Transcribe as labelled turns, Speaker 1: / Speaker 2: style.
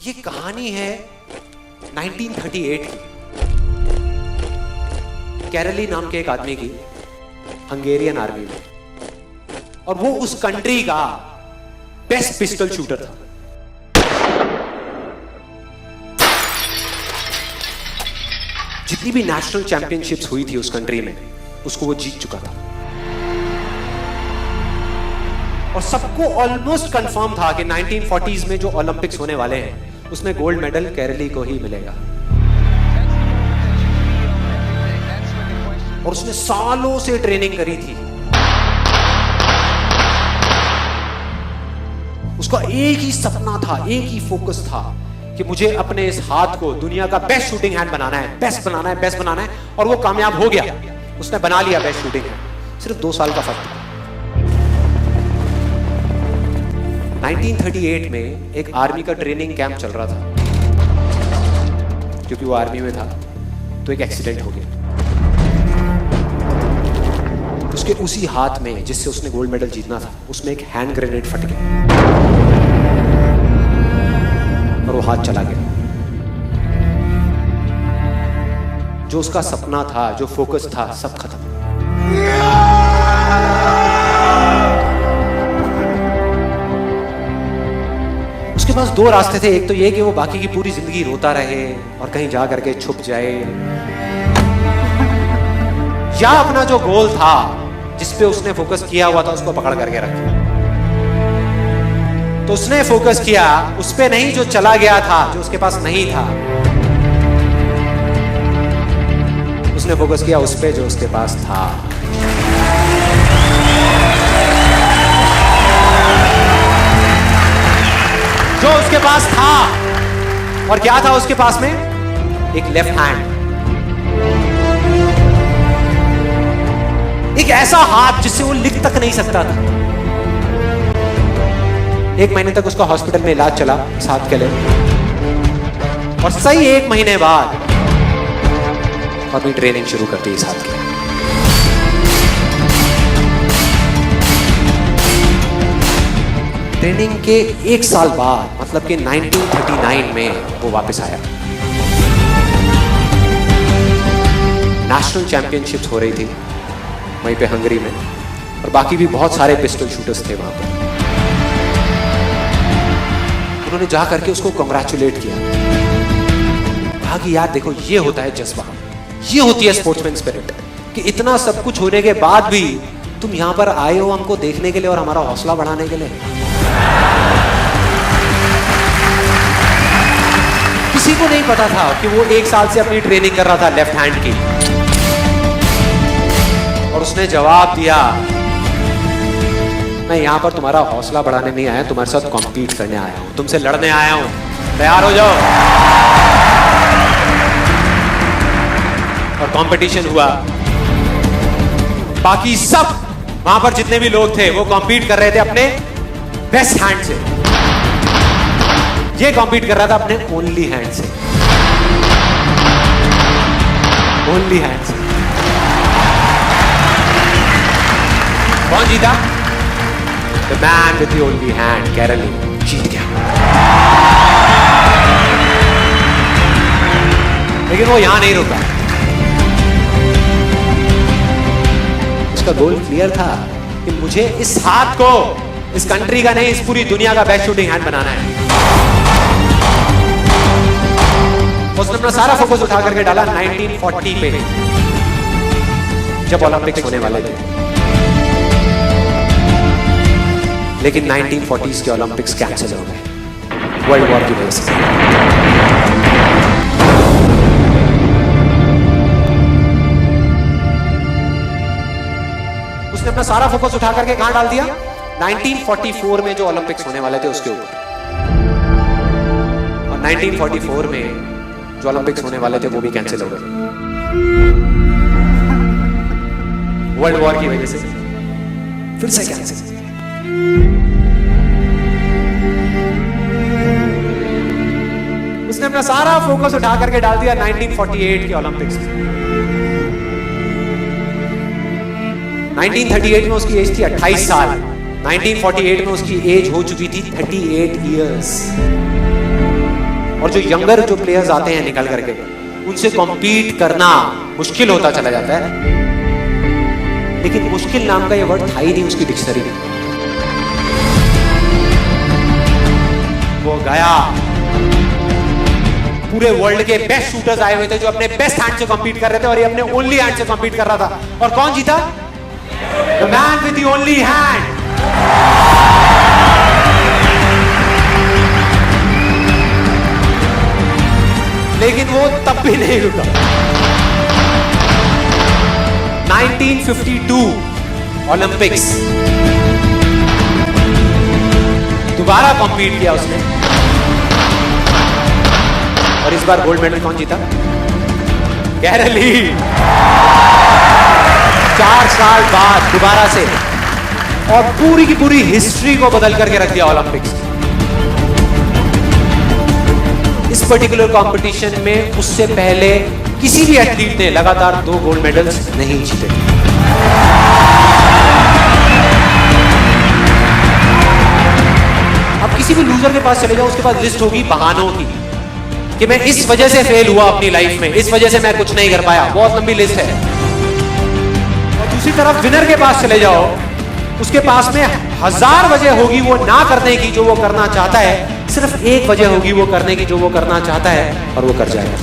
Speaker 1: ये कहानी है 1938 की, कैरली नाम के एक आदमी की, हंगेरियन आर्मी में, और वो उस कंट्री का बेस्ट पिस्टल शूटर था। जितनी भी नेशनल चैंपियनशिप्स हुई थी उस कंट्री में, उसको वो जीत चुका था। और सबको ऑलमोस्ट कंफर्म था कि 1940s में जो ओलंपिक्स होने वाले हैं उसमें गोल्ड मेडल कैरली को ही मिलेगा। और उसने सालों से ट्रेनिंग करी थी। उसका एक ही सपना था, एक ही फोकस था कि मुझे अपने इस हाथ को दुनिया का बेस्ट शूटिंग हैंड बनाना है, बेस्ट बनाना है, बेस्ट बनाना है। और वो कामयाब हो गया, उसने बना लिया बेस्ट शूटिंग हैंड। सिर्फ 2 साल का फर्क था। 1938 में एक आर्मी का ट्रेनिंग कैंप चल रहा था। क्योंकि वो आर्मी में था तो एक एक्सीडेंट हो गया। उसके उसी हाथ में जिससे उसने गोल्ड मेडल जीतना था, उसमें एक हैंड ग्रेनेड फट गया और वो हाथ चला गया। जो उसका सपना था, जो फोकस था, सब खत्म। उसके पास 2 रास्ते थे। एक तो ये कि वो बाकी की पूरी जिंदगी रोता रहे और कहीं जा करके छुप जाए, या अपना जो गोल था जिस पे उसने फोकस किया हुआ था उसको पकड़ करके रखे। तो उसने फोकस किया उस पे नहीं जो चला गया था, जो उसके पास नहीं था। उसने फोकस किया उस पे जो उसके पास था। जो उसके पास था। और क्या था उसके पास में? एक लेफ्ट हैंड, एक ऐसा हाथ जिससे वो लिख तक नहीं सकता था। 1 महीने तक उसका हॉस्पिटल में इलाज चला इस हाथ के लिए। और सही 1 महीने बाद अपनी ट्रेनिंग शुरू कर दी इस हाथ की। ट्रेनिंग के 1 साल बाद, मतलब कि 1939 में वो वापस आया। नेशनल चैंपियनशिप्स हो रही थी वहीं पे हंगरी में, और बाकी भी बहुत सारे पिस्टल शूटर्स थे वहां पर। उन्होंने जा करके उसको कांग्रेचुलेट किया। कहा कि यार देखो, ये होता है जज्बा, ये होती है स्पोर्ट्समैन स्पिरिट, कि इतना सब कुछ होने के बाद भी तुम यहां पर आए हो हमको देखने के लिए और हमारा हौसला बढ़ाने के लिए। किसी को नहीं पता था कि वो 1 साल से अपनी ट्रेनिंग कर रहा था लेफ्ट हैंड की। और उसने जवाब दिया, मैं यहां पर तुम्हारा हौसला बढ़ाने नहीं आया, तुम्हारे साथ कॉम्पीट करने आया हूं, तुमसे लड़ने आया हूं, तैयार हो जाओ। और कंपटीशन हुआ। बाकी सब वहां पर जितने भी लोग थे वो कॉम्पीट कर रहे थे अपने बेस्ट हैंड से। ये कॉम्पीट कर रहा था अपने ओनली हैंड से। ओनली हैंड से। कौन जीता? The man with the only hand, Kairali जीत गया। लेकिन वो यहां नहीं रुका। उसका गोल क्लियर था कि मुझे इस हाथ को इस कंट्री का नहीं, इस पूरी दुनिया का बेस्ट शूटिंग हैंड बनाना है। उसने अपना सारा फोकस उठा करके डाला 1940 पे, जब ओलंपिक्स होने वाले थे। लेकिन 1940s के ओलंपिक्स कैंसिल हो गए वर्ल्ड वॉर की वजह से। उसने अपना सारा फोकस उठा करके कहां डाल दिया? 1944 में जो ओलंपिक्स होने वाले थे उसके ऊपर। और 1944 में जो ओलंपिक्स होने वाले थे वो भी कैंसिल हो गए वर्ल्ड वॉर की वजह से। फिर से कैंसिल। उसने अपना सारा फोकस उठा करके डाल दिया 1948 के ओलंपिक्स में। 1938 में उसकी एज थी 28 साल। 1948 में उसकी एज हो चुकी थी 38 इयर्स। और जो यंगर जो प्लेयर्स आते हैं निकल करके, उनसे कॉम्पीट करना मुश्किल होता चला जाता है। लेकिन मुश्किल नाम का ये वर्ड था ही नहीं उसकी डिक्शनरी में। वो गया, पूरे वर्ल्ड के बेस्ट शूटर्स आए हुए थे जो अपने बेस्ट हैंड से कॉम्पीट कर रहे थे, और ये अपने ओनली हैंड से कॉम्पीट कर रहा था। और कौन जीता? The man with the only hand. लेकिन वो तब भी नहीं रुका। 1952 ओलंपिक्स, दोबारा कॉम्पीट किया उसने, और इस बार गोल्ड मेडल कौन जीता? कैरल ली। 4 साल बाद दोबारा से, और पूरी की पूरी हिस्ट्री को बदल करके रख दिया ओलंपिक्स। इस पर्टिकुलर कंपटीशन में उससे पहले किसी भी एथलीट ने लगातार 2 गोल्ड मेडल्स नहीं जीते। अब किसी भी लूजर के पास चले जाओ, उसके पास लिस्ट होगी बहानों की कि मैं इस वजह से फेल हुआ अपनी लाइफ में, इस वजह से मैं कुछ नहीं कर पाया। बहुत लंबी लिस्ट है। और दूसरी तरफ विनर के पास चले जाओ, उसके पास में 1000 वजह होगी वो ना करने की जो वो करना चाहता है, सिर्फ एक वजह होगी वो करने की जो वो करना चाहता है, और वो कर जाएगा।